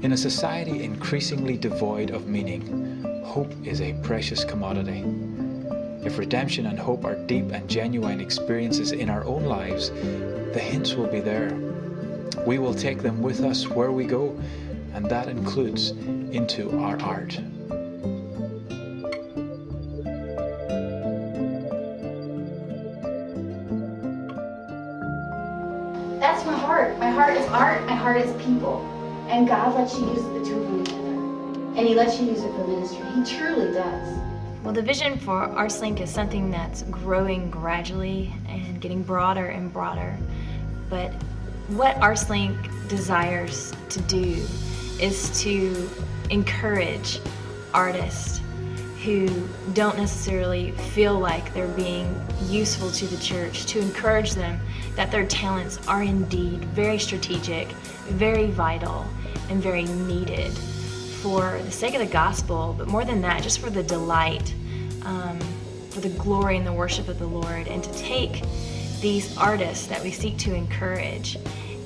In a society increasingly devoid of meaning, hope is a precious commodity. If redemption and hope are deep and genuine experiences in our own lives, the hints will be there. We will take them with us where we go, and that includes into our art. That's my heart. My heart is art. My heart is people. And God lets you use the two of them together. And He lets you use it for ministry. He truly does. Well, the vision for ArtsLink is something that's growing gradually and getting broader and broader. But what ArtsLink desires to do is to encourage artists who don't necessarily feel like they're being useful to the church, to encourage them that their talents are indeed very strategic, very vital, and very needed for the sake of the gospel, but more than that, just for the delight, for the glory and the worship of the Lord, and to take these artists that we seek to encourage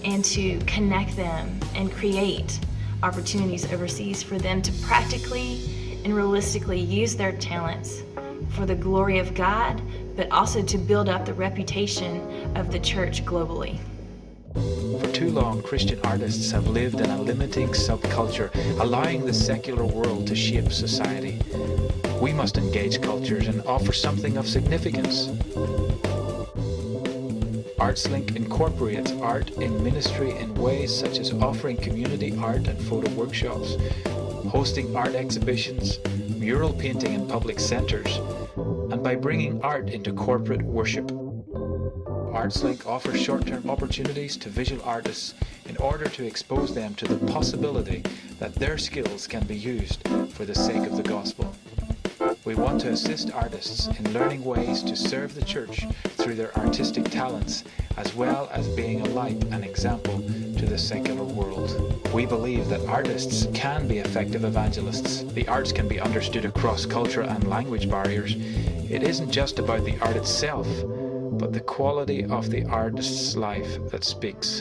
and to connect them and create opportunities overseas for them to practically and realistically use their talents for the glory of God, but also to build up the reputation of the church globally. For too long, Christian artists have lived in a limiting subculture, allowing the secular world to shape society. We must engage cultures and offer something of significance. ArtsLink incorporates art in ministry in ways such as offering community art and photo workshops, hosting art exhibitions, mural painting in public centres, and by bringing art into corporate worship. ArtsLink offers short-term opportunities to visual artists in order to expose them to the possibility that their skills can be used for the sake of the gospel. We want to assist artists in learning ways to serve the church through their artistic talents, as well as being a light and example to the secular world. We believe that artists can be effective evangelists. The arts can be understood across culture and language barriers. It isn't just about the art itself, but the quality of the artist's life that speaks.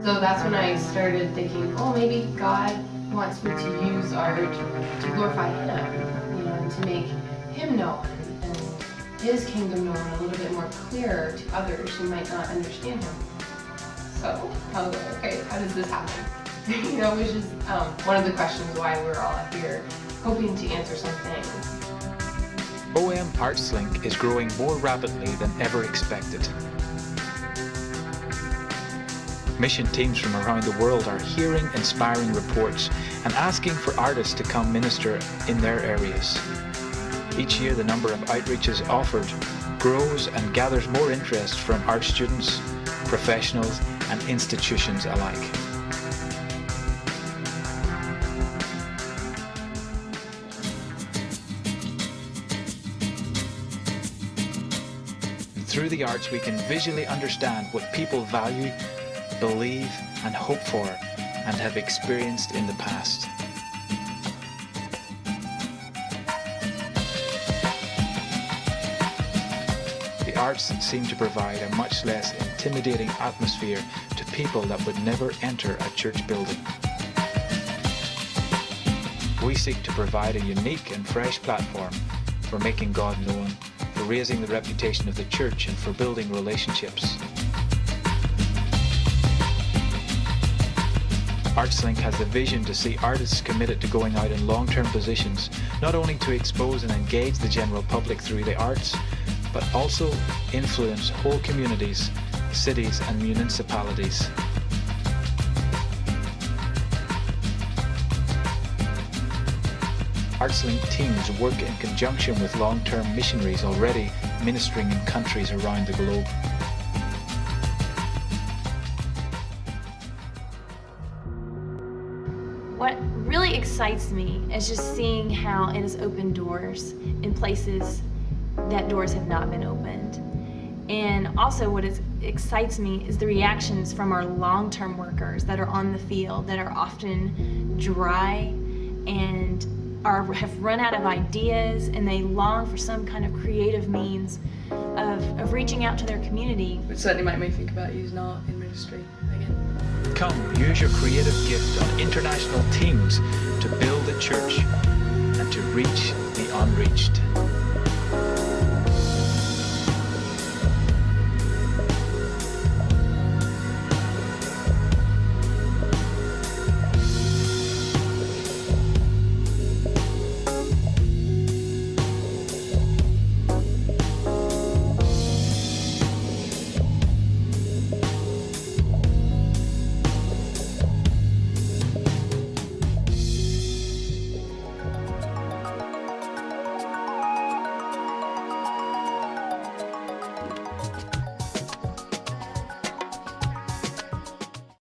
So that's when I started thinking, oh, maybe God wants me to use art to glorify Him, and to make Him known and His kingdom known a little bit more clear to others who might not understand Him. So I was like, okay, how does this happen? It was just one of the questions why we're all here, hoping to answer some things. ArtsLink is growing more rapidly than ever expected. Mission teams from around the world are hearing inspiring reports and asking for artists to come minister in their areas. Each year the number of outreaches offered grows and gathers more interest from art students, professionals, and institutions alike. Through the arts, we can visually understand what people value, believe, and hope for, and have experienced in the past. The arts seem to provide a much less intimidating atmosphere to people that would never enter a church building. We seek to provide a unique and fresh platform for making God known, for raising the reputation of the church, and for building relationships. ArtsLink has the vision to see artists committed to going out in long-term positions, not only to expose and engage the general public through the arts, but also influence whole communities, cities, and municipalities. ArtsLink teams work in conjunction with long-term missionaries already ministering in countries around the globe. What really excites me is just seeing how it has opened doors in places that doors have not been opened. And also what excites me is the reactions from our long-term workers that are on the field, that are often dry and have run out of ideas, and they long for some kind of creative means of reaching out to their community. It certainly made me think about using art in ministry again. Come, use your creative gift on international teams to build a church and to reach the unreached.